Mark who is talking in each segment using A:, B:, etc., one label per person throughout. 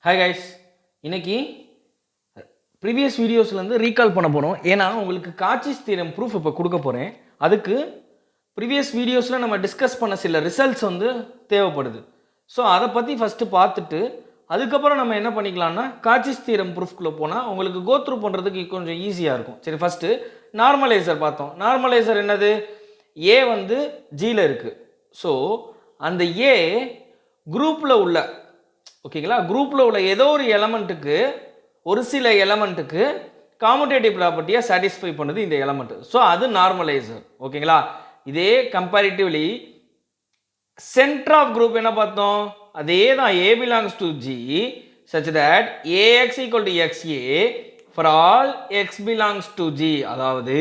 A: Hi guys, இன்னைக்கு previous வீடியோஸ்லேருந்து recall பண்ண போகிறோம். ஏன்னா உங்களுக்கு காச்சிஸ் தியரம் ப்ரூஃப் இப்போ கொடுக்க போகிறேன். அதுக்கு ப்ரீவியஸ் வீடியோஸில் நம்ம டிஸ்கஸ் பண்ண சில ரிசல்ட்ஸ் வந்து தேவைப்படுது. ஸோ அதை பற்றி ஃபஸ்ட்டு பார்த்துட்டு அதுக்கப்புறம் நம்ம என்ன பண்ணிக்கலாம்னா காச்சிஸ் தியரம் ப்ரூஃப்குள்ளே போனால் உங்களுக்கு கோத்ரூ பண்ணுறதுக்கு கொஞ்சம் ஈஸியாக இருக்கும். சரி, ஃபஸ்ட்டு நார்மலைசர் பார்த்தோம். நார்மலைசர் என்னது? ஏ வந்து ஜியில் இருக்குது. ஸோ அந்த ஏ குரூப்பில் உள்ள ஓகேங்களா, குரூப்பில் உள்ள ஏதோ ஒரு எலமெண்ட்டுக்கு ஒரு சில எலமெண்ட்டுக்கு காமுடேட்டிவ் ப்ராப்பர்ட்டியை சாட்டிஸ்ஃபை பண்ணுது இந்த எலமெண்ட். ஸோ அது நார்மலைசர். ஓகேங்களா, இதே கம்பேரிட்டிவ்லி சென்டர் ஆஃப் குரூப் என்ன பார்த்தோம்? அதே தான், A belongs to G such that A X equal to X A for all X belongs to G. அதாவது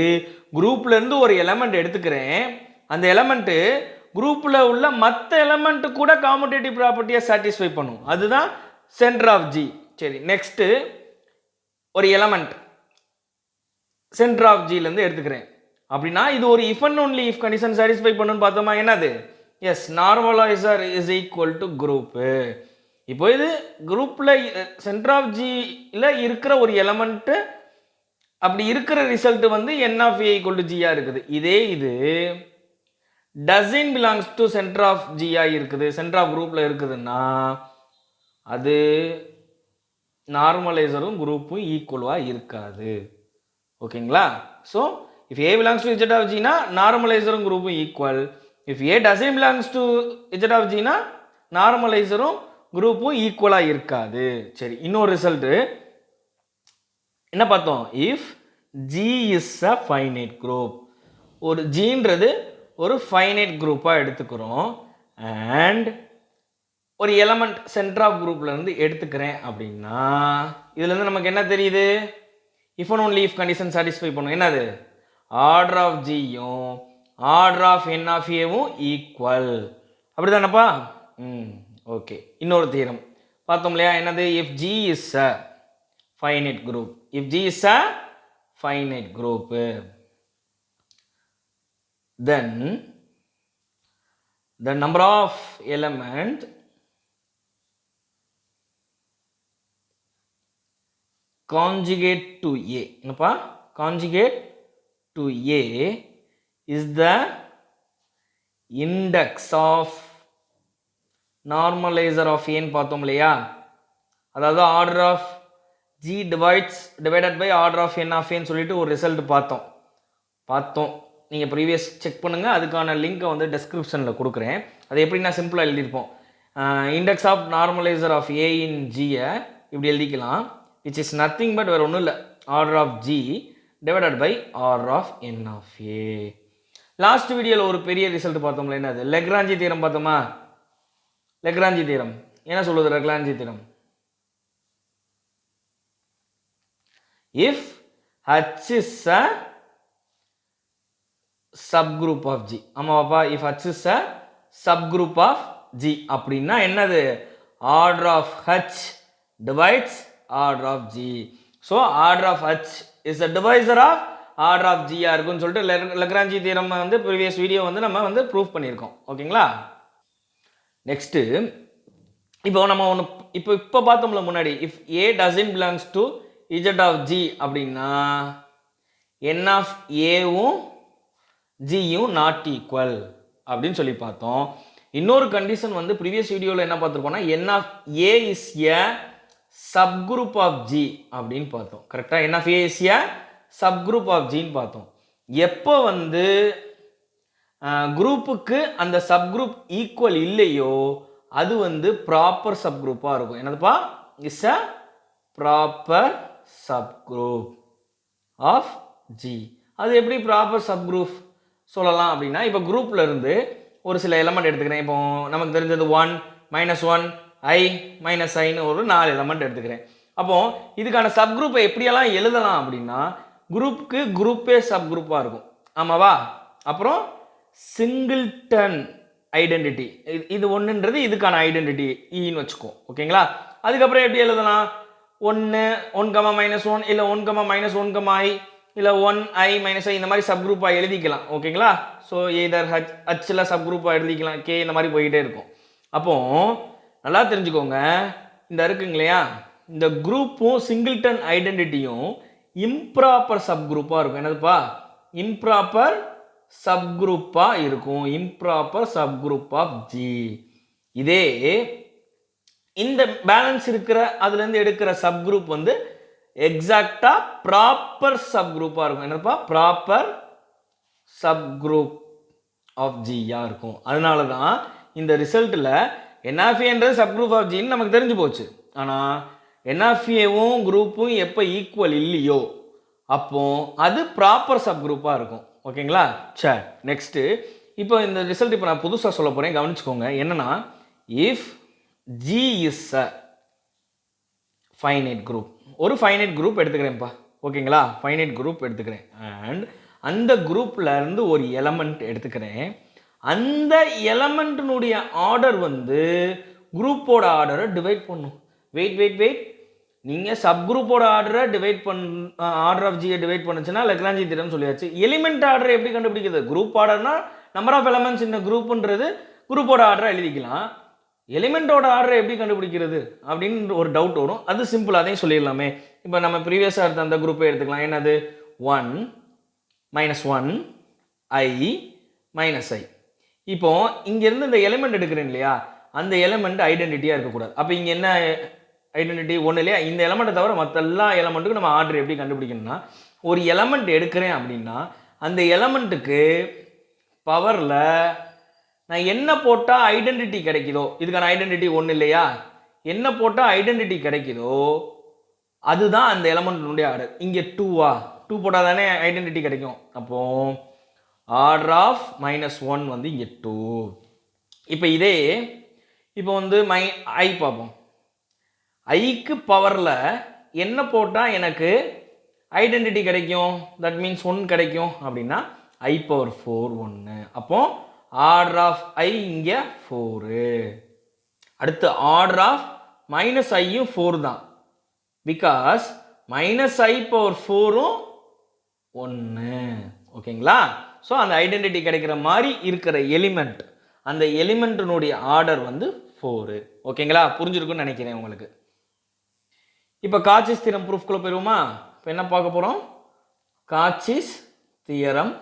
A: குரூப்லேருந்து ஒரு எலமெண்ட் எடுத்துக்கிறேன், அந்த எலமெண்ட்டு குரூப்பில் உள்ள மற்ற எலமெண்ட்டு கூட காமுடேட்டிவ் ப்ராப்பர்ட்டியை சாட்டிஸ்ஃபை பண்ணும். அதுதான் சென்டர் ஆஃப் ஜி. சரி, நெக்ஸ்ட்டு ஒரு எலமெண்ட் சென்டர் ஆஃப் ஜிலேருந்து எடுத்துக்கிறேன் அப்படின்னா இது ஒரு if and only if condition satisfy பண்ணுன்னு பார்த்தோமா? என்னது? Yes, normaliser is equal to group. இப்போ இது குரூப்பில் சென்டர் ஆஃப் ஜியில் இருக்கிற ஒரு எலமெண்ட்டு அப்படி இருக்கிற ரிசல்ட் வந்து N of A equal to ஜியாக இருக்குது. இதே இது doesn't belongs to centre of ஜியாக இருக்குது, சென்டர் ஆஃப் குரூப்பில் இருக்குதுன்னா அது நார்மலைசரும் குரூப்பும் ஈக்குவலாக இருக்காது. ஓகேங்களா? So if A belongs to Z of ஜினா நார்மலைசரும் குரூப்பும் equal. If A doesn't belongs to Z of ஜினா நார்மலைசரும் குரூப்பும் ஈக்குவலாக இருக்காது. சரி, இன்னொரு ரிசல்ட்டு என்ன பார்த்தோம்? If G is a finite group. ஒரு ஜின்றது ஒரு ஃபைனைட் குரூப்பாக எடுத்துக்கிறோம் அண்ட் ஒரு எலமெண்ட் சென்டர் ஆஃப் குரூப்லேருந்து எடுத்துக்கிறேன் அப்படின்னா இதுலேருந்து நமக்கு என்ன தெரியுது? If and only if condition satisfy பண்ணும். என்னது? ஆர்டர் ஆஃப் ஜியும் ஆர்டர் ஆஃப் என் ஆஃப் ஏவும் ஈக்குவல். அப்படி தானப்பா? ஓகே, இன்னொரு தியரம் பார்த்தோம் இல்லையா? என்னது? If G is a finite group, if G is a finite group, then the number of element conjugate to A, என்னப்பா? conjugate to A is the index of normalizer of A ன்னு பார்த்தோம் இல்லையா? அதாவது order of G divided by order of N of A ன்னு சொல்லிட்டு ஒரு result பார்த்தோம். நீங்கள் ப்ரீவியஸ் செக் பண்ணுங்கள், அதுக்கான லிங்க்கை வந்து டெஸ்கிரிப்ஷனில் கொடுக்குறேன். அது எப்படி நான் சிம்பிளாக எழுதியிருப்போம். Index of normaliser of A in ஜியை இப்படி எழுதிக்கலாம், விச் இஸ் நத்திங் பட் வேறு ஒன்றும் இல்லை, order of G divided by order of N of A. Last வீடியோவில் ஒரு பெரிய ரிசல்ட் பார்த்தோம்ல, என்னது? லெக்ராஞ்சி தியரம் பார்த்தோமா? லெக்ராஞ்சி தியரம் என்ன சொல்லுது? Lagrange theorem if H is a subgroup of G. ஆமாப்பா, if H is a subgroup of G அப்படின்னா என்னது? Order of H divides order of G. So order of H is a divisor of order of G இருக்குன்னு சொல்லிட்டு Lagrange theorem வந்து previous video வந்து நம்ம வந்து proof பண்ணியிருக்கோம். ஓகேங்களா? நெக்ஸ்ட்டு இப்போ நம்ம ஒன்று இப்போ பார்த்தோம்ல முன்னாடி, if A doesn't belongs to Z of G அப்படின்னா என் ஆஃப் ஏவும் ஜியும் நாட் ஈக்குவல் அப்படின்னு சொல்லி பார்த்தோம். இன்னொரு கண்டிஷன் வந்து ப்ரீவியஸ் வீடியோவில் என்ன பார்த்துருக்கோம்னா N of A is a subgroup of G அப்படின்னு பார்த்தோம். கரெக்டாக? N of A is a subgroup of ஜின்னு பார்த்தோம். எப்போ வந்து குரூப்புக்கு அந்த சப்குரூப் ஈக்குவல் இல்லையோ அது வந்து ப்ராப்பர் சப்குரூப்பாக இருக்கும். என்னதுப்பா? Is a proper subgroup of G. அது எப்படி ப்ராப்பர் சப்குரூப் சொல்லலாம் அப்படின்னா, இப்போ குரூப்பில் இருந்து ஒரு சில எலமெண்ட் எடுத்துக்கிறேன். இப்போ நமக்கு தெரிஞ்சது 1 -1 I -Iன்னு ஒரு 4 எலமெண்ட் எடுத்துக்கிறேன். அப்போது இதுக்கான சப்குரூப்பை எப்படியெல்லாம் எழுதலாம் அப்படின்னா, குரூப்புக்கு குரூப்பே சப்குரூப்பாக இருக்கும். ஆமாவா? அப்புறம் சிங்கிள்டன் ஐடென்டிட்டி, இது ஒன்றுன்றது இதுக்கான ஐடென்டிட்டி ஈன்னு வச்சுக்கோ. ஓகேங்களா? அதுக்கப்புறம் எப்படி எழுதலாம்? 1 1, இல்லை 1, -1, I இல்லை 1I -I இந்த மாதிரி சப் குரூப்பாக எழுதிக்கலாம். ஓகேங்களா? ஸோ எதர் ஹச்சில் சப் குரூப்பாக எழுதிக்கலாம், கே இந்த மாதிரி போய்கிட்டே இருக்கும். அப்போது நல்லா தெரிஞ்சுக்கோங்க, இந்த இருக்குங்க இல்லையா, இந்த குரூப்பும் சிங்கிள்டன் ஐடென்டிட்டியும் இம்ப்ராப்பர் சப்குரூப்பாக இருக்கும். என்னதுப்பா? இம்ப்ராப்பர் சப்குரூப்பாக இருக்கும். Improper subgroup of G. இதே இந்த பேலன்ஸ் இருக்கிற அதுலேருந்து எடுக்கிற சப்குரூப் வந்து எக்ஸாக்டாக ப்ராப்பர் சப்குரூப்பாக இருக்கும். என்னப்பா? ப்ராப்பர் சப்குரூப் ஆஃப் ஜியாக இருக்கும். அதனால தான் இந்த ரிசல்ட்டில் என்ஆஃப்ஏன்றது சப்குரூப் ஆஃப் ஜின்னு நமக்கு தெரிஞ்சு போச்சு. ஆனால் என்ஆஃப்ஏவும் குரூப்பும் எப்போ ஈக்குவல் இல்லையோ அப்போ அது ப்ராப்பர் சப்குரூப்பாக இருக்கும். ஓகேங்களா? சரி, நெக்ஸ்ட்டு இப்போ இந்த ரிசல்ட் இப்போ நான் புதுசாக சொல்ல போகிறேன், கவனிச்சுக்கோங்க. என்னன்னா, if G is a finite group, ஒரு ஃபைனைட் குரூப் எடுத்துக்கிறேன்ப்பா. ஓகேங்களா? ஃபைனைட் குரூப் எடுத்துக்கிறேன். அண்ட் அந்த குரூப்ல இருந்து ஒரு எலமெண்ட் எடுத்துக்கிறேன். அந்த எலமெண்ட்டினுடைய ஆர்டர் வந்து குரூப்போட ஆர்டரை டிவைட் பண்ணும். வெயிட் நீங்கள் சப்குரூப்போட ஆர்டரை டிவைட் ஆர்டர் ஆஃப் ஜியை டிவைட் பண்ணுச்சுன்னா லக்ராஞ்சி தியரம் சொல்லியாச்சு. எலிமெண்ட் ஆர்டர் எப்படி கண்டுபிடிக்கிறது? குரூப் ஆர்டர்னா நம்பர் ஆஃப் எலமெண்ட்ஸ் இந்த குரூப்புன்றது குரூப்போட ஆர்டரை எழுதிக்கலாம். எலிமெண்ட்டோட ஆர்டரை எப்படி கண்டுபிடிக்கிறது அப்படின்னு ஒரு டவுட் வரும். அது சிம்பிள், அதையும் சொல்லிடலாமே. இப்போ நம்ம ப்ரீவியஸாக எடுத்த அந்த குரூப்பை எடுத்துக்கலாம். என்னது? 1 -1 I -I. இப்போ இங்கேருந்து இந்த எலிமெண்ட் எடுக்கிறேன் இல்லையா, அந்த எலிமெண்ட் ஐடென்டிட்டியாக இருக்கக்கூடாது. அப்போ இங்கே என்ன ஐடென்டிட்டி? ஒன்று இல்லையா? இந்த எலிமெண்ட்டை தவிர மற்ற எல்லா எலிமெண்ட்டுக்கும் நம்ம ஆர்டர் எப்படி கண்டுபிடிக்கணும்னா, ஒரு எலிமெண்ட் எடுக்கிறேன் அப்படின்னா அந்த எலிமெண்ட்டுக்கு பவரில் நான் என்ன போட்டால் ஐடென்டிட்டி கிடைக்குதோ, இதுக்கான ஐடென்டிட்டி ஒன்று இல்லையா, என்ன போட்டால் ஐடென்டிட்டி கிடைக்குதோ அதுதான் அந்த எலிமெண்ட்டினுடைய ஆர்டர். இங்கே 2 போட்டால் தானே ஐடென்டிட்டி கிடைக்கும். அப்போ ஆர்டர் ஆஃப் -1 வந்து இங்கே 2. இப்போ இதே இப்போ வந்து I பார்ப்போம். ஐக்கு பவரில் என்ன போட்டால் எனக்கு ஐடென்டிட்டி கிடைக்கும்? தட் மீன்ஸ் 1 கிடைக்கும். அப்படின்னா I⁴ 1. அப்போ ஆர்டர் ஆஃப் I இங்கே 4. அடுத்து ஆர்டர் ஆஃப் -Iயும் 4 தான். Because -I⁴ 1. ஓகேங்களா? ஸோ அந்த ஐடென்டிட்டி கிடைக்கிற மாதிரி இருக்கிற எலிமெண்ட், அந்த எலிமெண்ட்டினுடைய ஆர்டர் வந்து 4. ஓகேங்களா? புரிஞ்சிருக்குன்னு நினைக்கிறேன் உங்களுக்கு. இப்போ காச்சிஸ் தியரம் ப்ரூஃப்குள்ளே போயிடுவோமா? இப்போ என்ன பார்க்க போகிறோம்? காச்சிஸ் தியரம்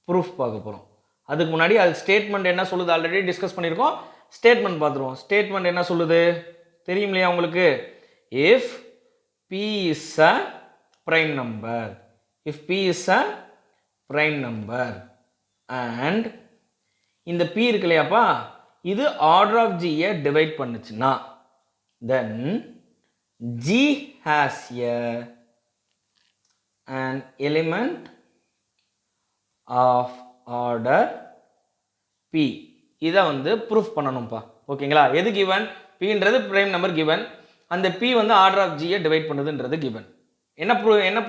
A: ப்ரூஃப் பார்க்க போகிறோம். அதுக்கு முன்னாடி அது ஸ்டேட்மெண்ட் என்ன சொல்லுது ஆல்ரெடி டிஸ்கஸ் பண்ணியிருக்கோம். ஸ்டேட்மெண்ட் பார்த்துருவோம். ஸ்டேட்மெண்ட் என்ன சொல்லுது தெரியும் இல்லையா உங்களுக்கு? If P is a prime number, if P is a prime number and இந்த P இருக்கு இல்லையாப்பா, இது ஆர்டர் ஆஃப் ஜியை டிவைட் பண்ணுச்சுன்னா then G has an element of order P. இதை வந்து ப்ரூஃப் பண்ணணும்ப்பா. ஓகேங்களா? எது கிவன்? Pன்றது பிரைம் நம்பர் கிவன். அந்த P வந்து ஆர்டர் ஆஃப் ஜியை டிவைட் பண்ணுதுன்றது கிவன். என்ன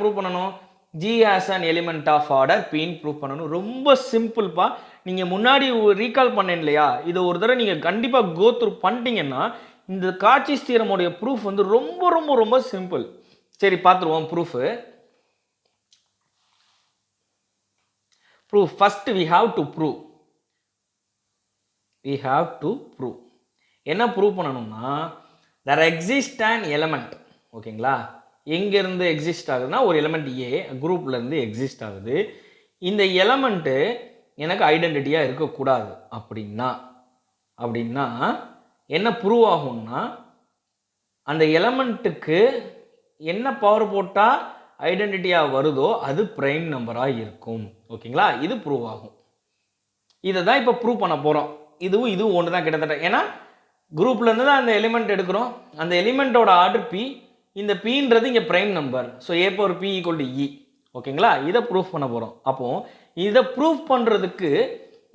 A: ப்ரூவ் பண்ணணும்? G has an element of order Pன்னு ப்ரூவ் பண்ணணும். ரொம்ப சிம்பிள்ப்பா. நீங்கள் முன்னாடி ரீகால் பண்ணேன் இல்லையா, இதை ஒரு தடவை நீங்கள் கண்டிப்பாக கோ த்ரூ பண்ணிட்டீங்கன்னா இந்த காச்சிஸ் தியரமுடைய ப்ரூஃப் வந்து ரொம்ப ரொம்ப ரொம்ப சிம்பிள். சரி, பார்த்துருவோம் proof. Proof first we have to prove. என்ன ப்ரூவ் பண்ணணும்னா, there exists an element. ஓகேங்களா? எங்கேருந்து எக்ஸிஸ்ட் ஆகுதுன்னா ஒரு எலிமெண்ட் ஏ குரூப்லேருந்து எக்ஸிஸ்ட் ஆகுது. இந்த எலிமெண்ட்டு எனக்கு ஐடென்டிட்டியாக இருக்கக்கூடாது. அப்படின்னா என்ன ப்ரூவ் ஆகும்னா, அந்த எலிமெண்ட்டுக்கு என்ன பவர் போட்டால் ஐடென்டிட்டியாக வருதோ அது பிரைம் நம்பராக இருக்கும். ஓகேங்களா? இது ப்ரூவ் ஆகும். இதை தான் இப்போ ப்ரூவ் பண்ண போகிறோம். இதுவும் ஒன்று தான் கிட்டத்தட்ட. ஏன்னா குரூப்லேருந்து தான் அந்த எலிமெண்ட் எடுக்கிறோம். அந்த எலிமெண்ட்டோட ஆர்டர் P. இந்த Pன்றது இங்கே prime number. So A⁴P = E. ஓகேங்களா? இதை ப்ரூஃப் பண்ண போகிறோம். அப்போது இதை ப்ரூஃப் பண்ணுறதுக்கு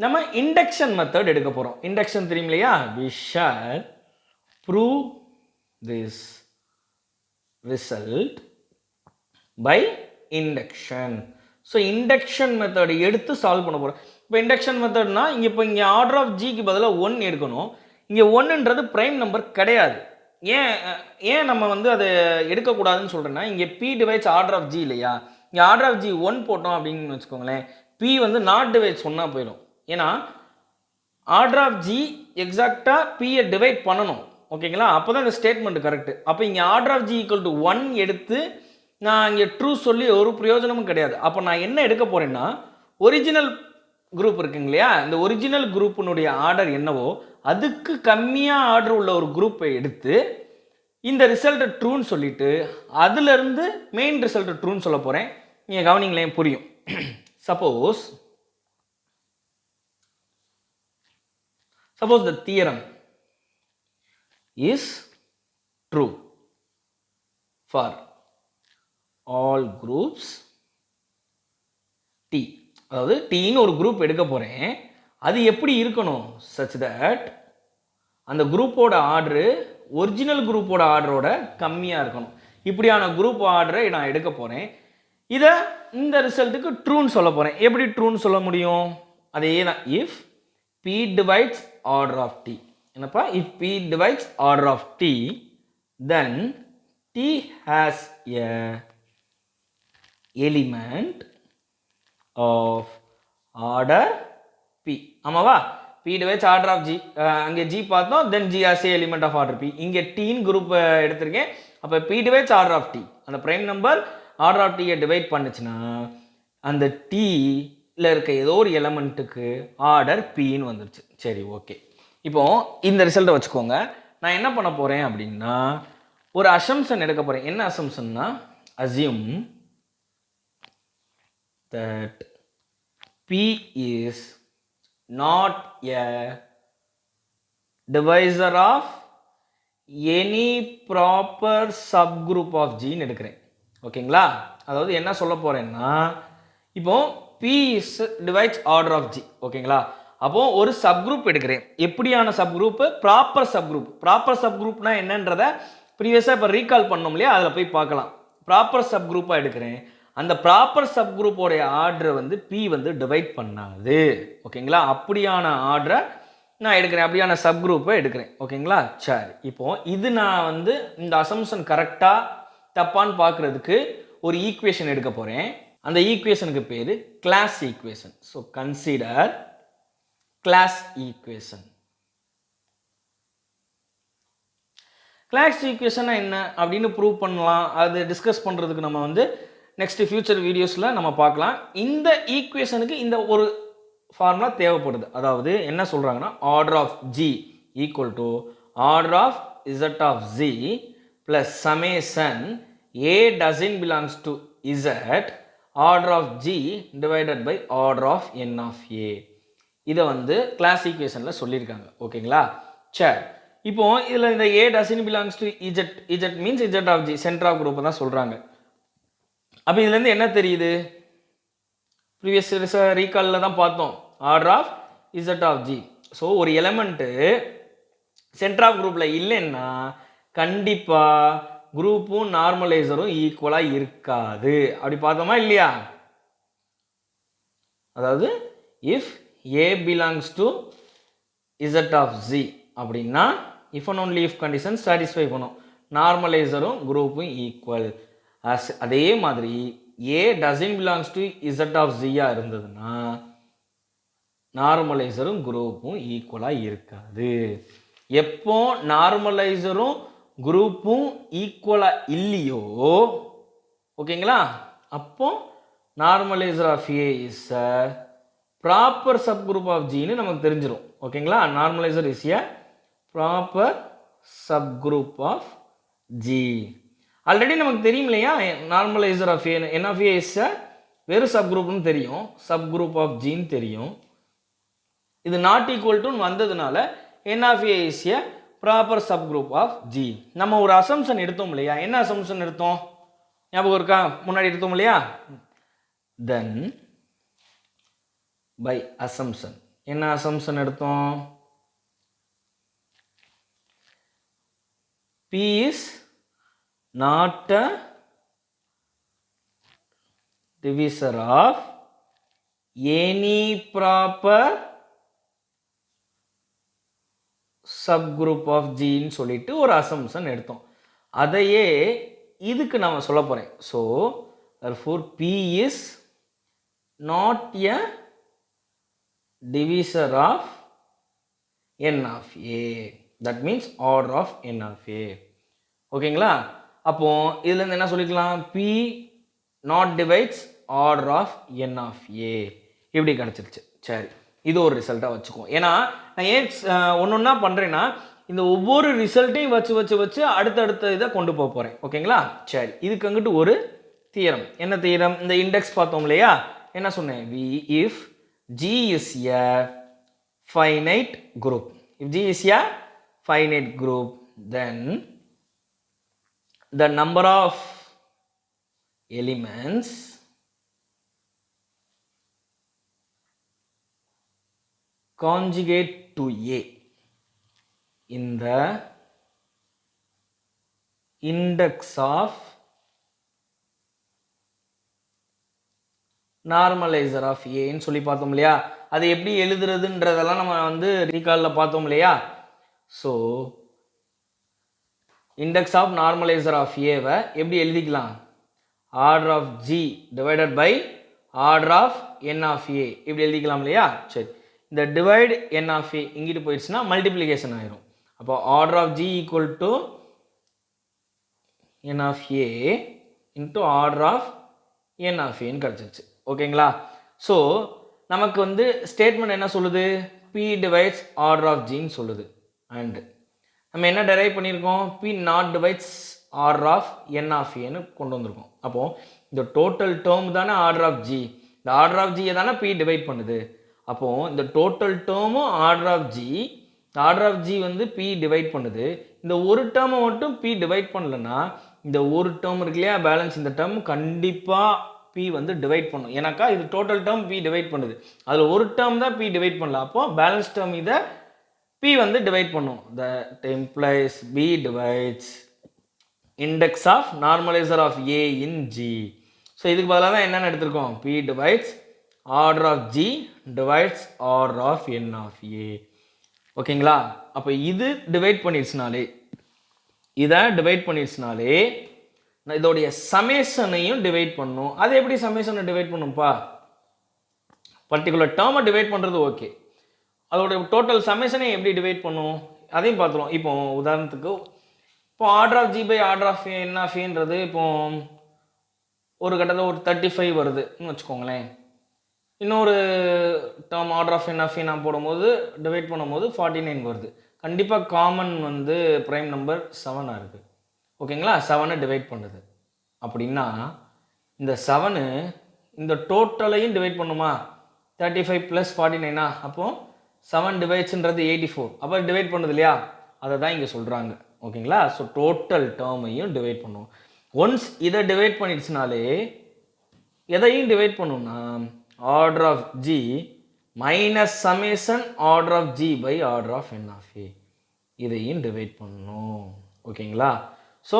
A: நம்ம இண்டக்ஷன் மெத்தட் எடுக்க போகிறோம். இண்டக்ஷன் தெரியும் இல்லையா? we shall prove this result by induction. So induction method எடுத்து சால்வ் பண்ண போகிறோம். இப்போ இண்டக்ஷன் மெத்தட்னா இங்கே ஆர்டர் ஆஃப் ஜிக்கு பதிலாக 1 எடுக்கணும். இங்கே 1ன்றது பிரைம் நம்பர் கிடையாது. ஏன் நம்ம வந்து அதை எடுக்கக்கூடாதுன்னு சொல்கிறேன்னா, இங்கே P divides order of G இல்லையா? இங்கே ஆர்டர் ஆஃப் ஜி 1 போட்டோம் அப்படின்னு வச்சுக்கோங்களேன், P வந்து நாட் டிவைட்ஸ் 1 போயிடும். ஏன்னா ஆர்டர் ஆஃப் ஜி எக்ஸாக்டாக Pயை டிவைட் பண்ணணும். ஓகேங்களா? அப்போ தான் இந்த ஸ்டேட்மெண்ட் கரெக்ட். அப்போ இங்கே order of G equal to 1 எடுத்து நான் இங்கே ட்ரூ சொல்லி ஒரு பிரயோஜனமும் கிடையாது. அப்போ நான் என்ன எடுக்க போகிறேன்னா ஒரிஜினல் குரூப் இருக்குங்க இல்லையா, இந்த ஒரிஜினல் குரூப்பினுடைய ஆர்டர் என்னவோ அதுக்கு கம்மியாக ஆர்டர் உள்ள ஒரு குரூப்பை எடுத்து இந்த ரிசல்ட்டை ட்ரூன்னு சொல்லிட்டு அதுலேருந்து மெயின் ரிசல்ட்டை ட்ரூன்னு சொல்ல போகிறேன். நீங்கள் கவனிங்களேன், புரியும். Suppose the theorem is true for all groups T. அதாவது Tன்னு ஒரு குரூப் எடுக்க போகிறேன். அது எப்படி இருக்கணும்? such that அந்த குரூப்போட ஆர்டரு ஒரிஜினல் குரூப்போட ஆர்டரோட கம்மியாக இருக்கணும். இப்படியான குரூப் ஆர்டரை நான் எடுக்க போகிறேன். இதை இந்த ரிசல்ட்டுக்கு ட்ரூன்னு சொல்ல போகிறேன். எப்படி ட்ரூன்னு சொல்ல முடியும்? அதே தான். If P divides order of T. என்னப்பா? if P divides order of T, then T has a element of order P. ஆமாவா? P divides order of G. அங்கே G பார்த்தோம், then G has a element of order P. இங்கே Tன்னு group எடுத்திருக்கேன். அப்போ P divides order of T. அந்த prime number order of T divide பண்ணுச்சுன்னா அந்த Tல இருக்க ஏதோ ஒரு எலமெண்ட்டுக்கு ஆர்டர் Pன்னு வந்துருச்சு. சரி, ஓகே. இப்போ இந்த ரிசல்ட்டை வச்சுக்கோங்க. நான் என்ன பண்ண போகிறேன் அப்படின்னா ஒரு அசம்ஷன் எடுக்க போகிறேன். என்ன அசம்ஷன்னா assume that P is not a divisor of any proper subgroup of G ன்னு எடுக்கிறேன். ஓகேங்களா? அதாவது என்ன சொல்ல போகிறேன்னா இப்போ P is divides order of G. ஓகேங்களா? அப்போ ஒரு சப்குரூப் எடுக்கிறேன். எப்படியான சப்குரூப்? Proper subgroup. ப்ராப்பர் சப்குரூப்னா என்னன்றதை ப்ரீவியஸாக இப்போ ரீகால் பண்ணோம் இல்லையா, அதில் போய் பார்க்கலாம். ப்ராப்பர் சப்குரூப்பாக எடுக்கிறேன். அந்த ப்ராப்பர் சப்குரூப்போடைய ஆர்டரை வந்து P வந்து டிவைட் பண்ணாது. ஓகேங்களா? அப்படியான ஆர்டரை நான் எடுக்கிறேன், அப்படியான சப்குரூப்பை எடுக்கிறேன். ஓகேங்களா? சரி, இப்போ இது நான் வந்து இந்த அசம்ஷன் கரெக்டாக தப்பான்னு பார்க்குறதுக்கு ஒரு ஈக்குவேஷன் எடுக்க போகிறேன். அந்த ஈக்குவேஷனுக்கு பேர் class equation. So consider class equation. Class equation என்ன அப்படின்னு ப்ரூவ் பண்ணலாம். அது டிஸ்கஸ் பண்ணுறதுக்கு நம்ம வந்து நெக்ஸ்ட் ஃபியூச்சர் வீடியோஸில் நம்ம பார்க்கலாம். இந்த ஈக்குவேஷனுக்கு இந்த ஒரு ஃபார்முலா தேவைப்படுது. அதாவது என்ன சொல்கிறாங்கன்னா order of G equal to order of Z of Z plus summation A doesn't belongs to Z order of G divided by order of N of A. இதை வந்து கிளாஸ் ஈக்குவேஷனில் சொல்லியிருக்காங்க. ஓகேங்களா? சரி, இப்போ இதில் இந்த A doesn't belongs to Z means Z of G centre of குரூப்பை தான் சொல்கிறாங்க. அப்போ இதுலேருந்து என்ன தெரியுது? ப்ரீவியஸ் ரீகாலில் தான் பார்த்தோம் order of Z of G. So ஒரு எலமெண்ட்டு சென்டர் ஆஃப் குரூப்பில் இல்லைன்னா கண்டிப்பாக குரூப்பும் நார்மலைசரும் ஈக்குவலாக இருக்காது. அப்படி பார்த்தோமா இல்லையா? அதாவது if A belongs to Z of Z அப்படின்னா if and only if condition satisfy பண்ணும், நார்மலைசரும் குரூப்பும் ஈக்குவல். அதே மாதிரி A doesn't belongs to Z of Z இருந்ததுன்னா நார்மலைசரும் குரூப்பும் ஈக்குவலாக இருக்காது. எப்போ நார்மலைசரும் குரூப்பும் ஈக்குவலாக இல்லையோ, ஓகேங்களா, அப்போ normaliser of A is a proper subgroup of Gன்னு நமக்கு தெரிஞ்சிடும். ஓகேங்களா? Normaliser is a proper subgroup of G. Already நமக்கு தெரியும் இல்லையா, normaliser of A N of A is வெறும் சப் குரூப்னு தெரியும், சப் குரூப் ஆஃப் Gன்னு தெரியும். இது நாட் ஈக்குவல் டு வந்ததுனால N of A is a proper subgroup of G. நம்ம ஒரு அசம்ஷன் எடுத்தோம் இல்லையா? என்ன அசம்ஷன் எடுத்தோம்? ஞாபகம் இருக்கா? முன்னாடி எடுத்தோம் இல்லையா? தென் பை அசம்ஷன் என்ன அசம்ஷன் எடுத்தோம்? P is not a divisor of any proper subgroup of G ன்னு சொல்லிட்டு ஒரு அசம்ஷன் எடுத்தோம். அதையே இதுக்கு நான் சொல்ல போறேன். So therefore P is not a divisor of N of A. that means order of n of a. ஓகேங்களா? அப்போ இதுல இருந்து என்ன சொல்லிக்கலாம்? p not divides order of n of a. இப்படி கிடைச்சிருச்சு. சரி, இது ஒரு ரிசல்ட்டா வச்சுக்குவோம். ஏன்னா நான் ஏன் ஒன்னொன்னா பண்றேன்னா இந்த ஒவ்வொரு ரிசல்ட்டையும் வச்சு அடுத்தடுத்த இதை கொண்டு போக போறேன். ஓகேங்களா? சரி, இதுக்கு அங்கிட்டு ஒரு தியரம். என்ன தியரம்? இந்த இண்டெக்ஸ் பார்த்தோம் இல்லையா? என்ன சொன்னேன்? if g is a finite group, if g is a finite group, then the number of elements conjugate to a in the index of normaliser of ஏன்னு சொல்லி பார்த்தோம் இல்லையா? அது எப்படி எழுதுறதுன்றதெல்லாம் நம்ம வந்து ரீகாலில் பார்த்தோம் இல்லையா? So index of normaliser of ஏவை எப்படி எழுதிக்கலாம்? Order of G divided by order of N of A இப்படி எழுதிக்கலாம் இல்லையா? சரி, இந்த டிவைட் என் ஆஃப் ஏ இங்கிட்டு போயிடுச்சுன்னா மல்டிப்ளிகேஷன் ஆயிரும். அப்போ order of G equal to N of A into order of N of ஏன்னு கிடச்சிருச்சு. ஓகேங்களா? ஸோ நமக்கு வந்து ஸ்டேட்மெண்ட் என்ன சொல்லுது? பி டிவைட்ஸ் ஆர்டர் ஆஃப் ஜின்னு சொல்லுது. அண்ட் நம்ம என்ன டெரைவ் பண்ணியிருக்கோம்? P not divides order of N of ஏன்னு கொண்டு வந்திருக்கோம். அப்போது இந்த டோட்டல் டேர்ம் தானே ஆர்டர் ஆஃப் ஜி, இந்த ஆர்டர் ஆஃப் ஜியை தானே பி டிவைட் பண்ணுது. அப்போது இந்த டோட்டல் டேர்மும் ஆர்டர் ஆஃப் ஜி, இந்த ஆர்டர் ஆஃப் ஜி வந்து பி டிவைட் பண்ணுது. இந்த ஒரு டேர்மை மட்டும் பி டிவைட் பண்ணலன்னா இந்த ஒரு டேர்ம் இருக்கு இல்லையா, பேலன்ஸ், இந்த டேர்ம் கண்டிப்பாக பி வந்து டிவைட் பண்ணும். ஏன்னாக்கா இது டோட்டல் டேர்ம் பி டிவைட் பண்ணுது, அதில் ஒரு டேர்ம் தான் பி டிவைட் பண்ணல. அப்போது பேலன்ஸ் டேர்ம் இதை பி வந்து டிவைட் பண்ணும். that implies b divides index of normalizer of a in g. So இதுக்கு பதிலாக தான் என்னென்னு எடுத்திருக்கோம்? p divides order of g divides order of n of a. ஓகேங்களா? அப்போ இது டிவைட் பண்ணிடுச்சுனாலே, இதை டிவைட் பண்ணிடுச்சுனாலே இதோடைய சமேஷனையும் டிவைட் பண்ணும். அது எப்படி சமேஷனை டிவைட் பண்ணும்ப்பா? பர்டிகுலர் டேர்மை டிவைட் பண்ணுறது ஓகே, அதோட டோட்டல் சமேஷனை எப்படி டிவைட் பண்ணும் அதையும் பார்த்துருவோம். இப்போ உதாரணத்துக்கு இப்போ order of G by order of N of ஏன்றது இப்போ ஒரு கட்டத்தில் ஒரு 35 வருதுன்னு வச்சுக்கோங்களேன். இன்னொரு term order of N of A நான் போடும்போது டிவைட் பண்ணும்போது 49 வருது. கண்டிப்பாக காமன் வந்து ப்ரைம் நம்பர் 7 இருக்குது. ஓகேங்களா? 7 டிவைட் பண்ணுது. அப்படின்னா இந்த 7 இந்த டோட்டலையும் டிவைட் பண்ணுமா? 35 + 49. அப்போது 7 டிவைட்ஸ்ன்றது 84. அப்போ டிவைட் பண்ணுது இல்லையா? அதை தான் இங்கே சொல்கிறாங்க. ஓகேங்களா? ஸோ டோட்டல் டேர்மையும் டிவைட் பண்ணும். ஒன்ஸ் இதை டிவைட் பண்ணிடுச்சுனாலே எதையும் டிவைட் பண்ணும்னா order of G minus summation order of G by order of N of A இதையும் டிவைட் பண்ணணும். ஓகேங்களா? ஸோ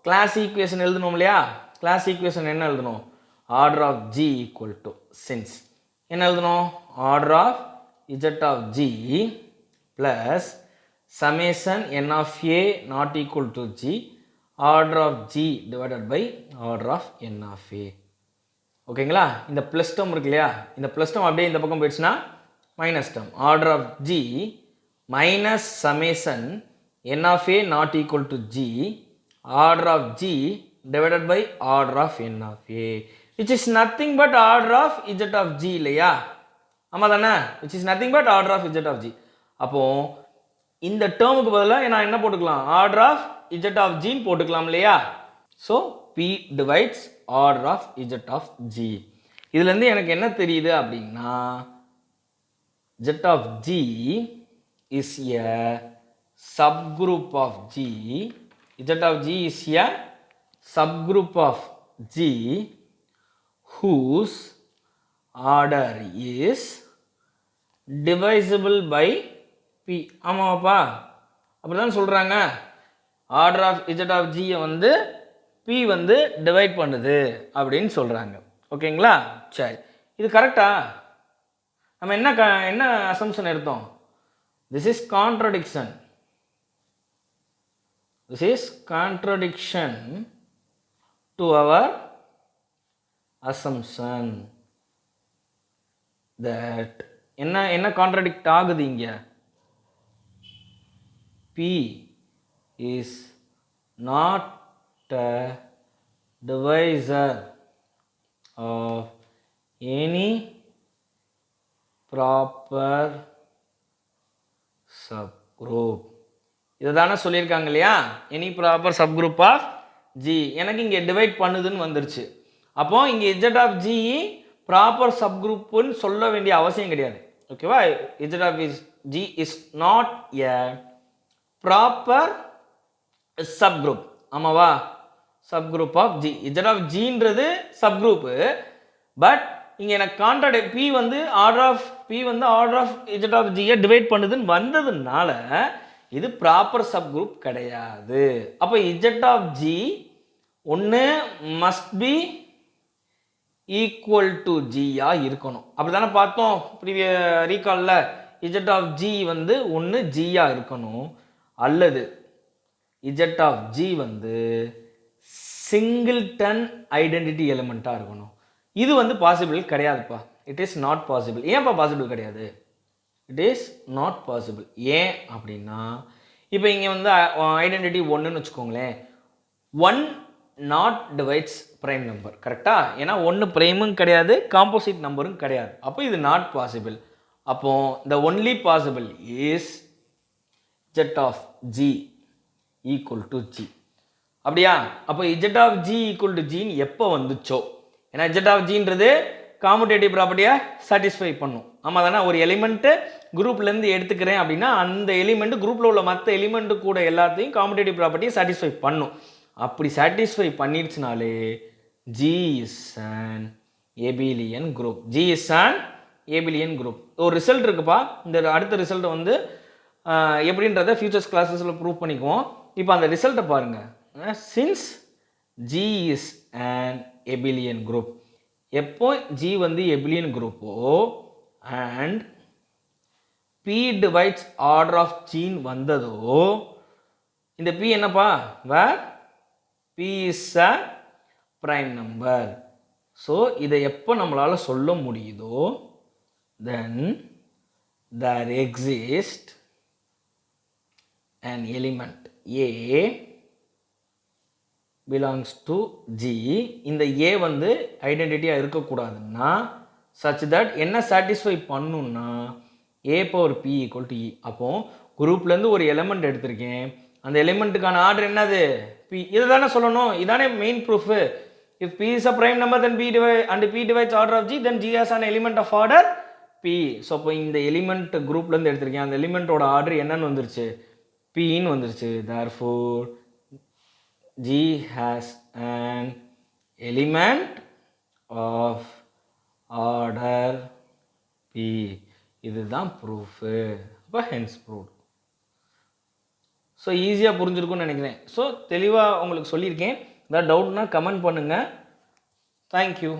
A: கிளாஸ் ஈக்குவேஷன் எழுதணும் இல்லையா? கிளாஸ் ஈக்குவேஷன் என்ன எழுதணும்? Order of G equal to since என்ன எழுதணும்? Order of z of g plus summation n of a not equal to g order of g divided by order of n of a. ஓகேங்களா? இந்த plus term இருக்கு இல்லையா, இந்த plus term அப்படியே இந்த பக்கம் போயிடுச்சுன்னா minus term. Order of g minus summation n of a not equal to g order of g divided by order of n of a which is nothing but order of z of g இல்லையா? ஆமாம் தானே? which is nothing but order of z of g. அப்போ இந்த டேர்முக்கு பதிலாக நான் என்ன போட்டுக்கலாம்? Order of z of g போட்டுக்கலாம் இல்லையா? So p divides order of z of g. இதுலேருந்து எனக்கு என்ன தெரியுது அப்படின்னா z of g is a subgroup of g. z of g is a subgroup of g whose order is divisible by p. ஆமாப்பா, அப்படிதான் சொல்றாங்க. Order of z of g வந்து p வந்து டிவைட் பண்ணுது அப்படின்னு சொல்றாங்க. ஓகேங்களா? சரி, இது கரெக்டா? நம்ம என்ன அசம்ஷன் எடுத்தோம்? This is contradiction. This is contradiction to our assumption that என்ன கான்ட்ரடிக்ட் ஆகுது இங்க? P is not a divisor of any proper subgroup. இதுதானே சொல்லியிருக்காங்க இல்லையா, any proper subgroup of G. எனக்கு இங்கே டிவைட் பண்ணுதுன்னு வந்துருச்சு. அப்போ இங்கே இஜட் ஆஃப் ஜி ப்ராப்பர் சப்குரூப்புன்னு சொல்ல வேண்டிய அவசியம் கிடையாது. ஓகேவா, Z of G is not a proper subgroup. ஆமாவா, subgroup of G. Z of ஜின்றது சப்குரூப்பு. பட் இங்கே எனக்கு கான்ட்ராக்ட் பி வந்து ஆர்டர் ஆஃப் இஜட் ஆஃப் ஜியை டிவைட் பண்ணுதுன்னு வந்ததுனால இது ப்ராப்பர் சப்குரூப் கிடையாது. அப்போ இஜட் ஆஃப் ஜி ஒன்று மஸ்ட் பி ஈக்குவல் டு ஜியா இருக்கணும். அப்படி தானே பார்த்தோம் ரீகாலில். இஜட் ஆஃப் ஜி வந்து ஒன்று ஜியா இருக்கணும், அல்லது இஜட் ஆஃப் ஜி வந்து சிங்கிள்டன் ஐடென்டிட்டி எலிமெண்ட்டாக இருக்கணும். இது வந்து பாசிபிள் கிடையாதுப்பா. It is not possible. ஏன்ப்பா பாசிபிள் கிடையாது? It is not possible. ஏன் அப்படின்னா, இப்போ இங்கே வந்து ஐடென்டிட்டி ஒன்றுன்னு வச்சுக்கோங்களேன். 1 நாட் டிவைட்ஸ் ப்ரைம் நம்பர். கரெக்டாக? ஏன்னா 1 ப்ரைமும் கிடையாது, காம்போசிட் நம்பரும் கிடையாது. அப்போ இது நாட் பாசிபிள். அப்போ the only possible is Z of G equal to G. அப்படியா? அப்போ Z of G equal to ஜின்னு எப்போ வந்துச்சோ, ஏன்னா இஜட் ஆஃப் ஜின்றது காமுடேட்டிவ் ப்ராப்பர்ட்டியை சாட்டிஸ்ஃபை பண்ணும். ஆமாம் தானே? ஒரு எலிமெண்ட்டு குரூப்லேருந்து எடுத்துக்கிறேன் அப்படின்னா அந்த எலிமெண்ட் குரூப்பில் உள்ள மற்ற எலிமெண்ட்டு கூட எல்லாத்தையும் காமுடேட்டிவ் ப்ராப்பர்ட்டியை சாட்டிஸ்ஃபை பண்ணும். அப்படி சாட்டிஸ்ஃபை பண்ணிடுச்சுனாலே G is an abelian group. G is an abelian group. ஒரு ரிசல்ட் இருக்குப்பா. இந்த அடுத்த ரிசல்ட்டை வந்து எப்படின்றத ஃபியூச்சர்ஸ் கிளாஸஸில் ப்ரூவ் பண்ணிக்குவோம். இப்போ அந்த ரிசல்ட்டை பாருங்கள். Since G is an abelian group, எப்போ ஜி வந்து எபிலியன் குரூப்போ and P divides order of ஜின்னு வந்ததோ, இந்த பி என்னப்பா? Where P is a prime number. So இதை எப்போ நம்மளால் சொல்ல முடியுதோ, then there exist an element A belongs to G. இந்த A வந்து ஐடென்டிட்டியாக இருக்கக்கூடாதுன்னா such that என்ன சாட்டிஸ்ஃபை பண்ணுன்னா A power P equal to E. அப்போ குரூப்லேருந்து ஒரு எலிமெண்ட் எடுத்திருக்கேன், அந்த எலிமெண்ட்டுக்கான ஆர்டர் என்னது? P. இதை தானே சொல்லணும். இதானே main proof. If P is a prime number then P divides order of G, then G has an element of order P. So இப்போ இந்த எலிமெண்ட் குரூப்லேருந்து எடுத்திருக்கேன், அந்த எலிமெண்ட்டோட ஆர்டர் என்னன்னு வந்துருச்சு? Pன்னு வந்துருச்சு. Therefore G has an element of order P. இதுதான் proof. அப்போ hence proved. So ஈஸியாக புரிஞ்சிருக்கும்னு நினைக்கிறேன். ஸோ தெளிவாக உங்களுக்கு சொல்லியிருக்கேன். ஏதாவது டவுட்னா கமெண்ட் பண்ணுங்கள். தேங்க்யூ.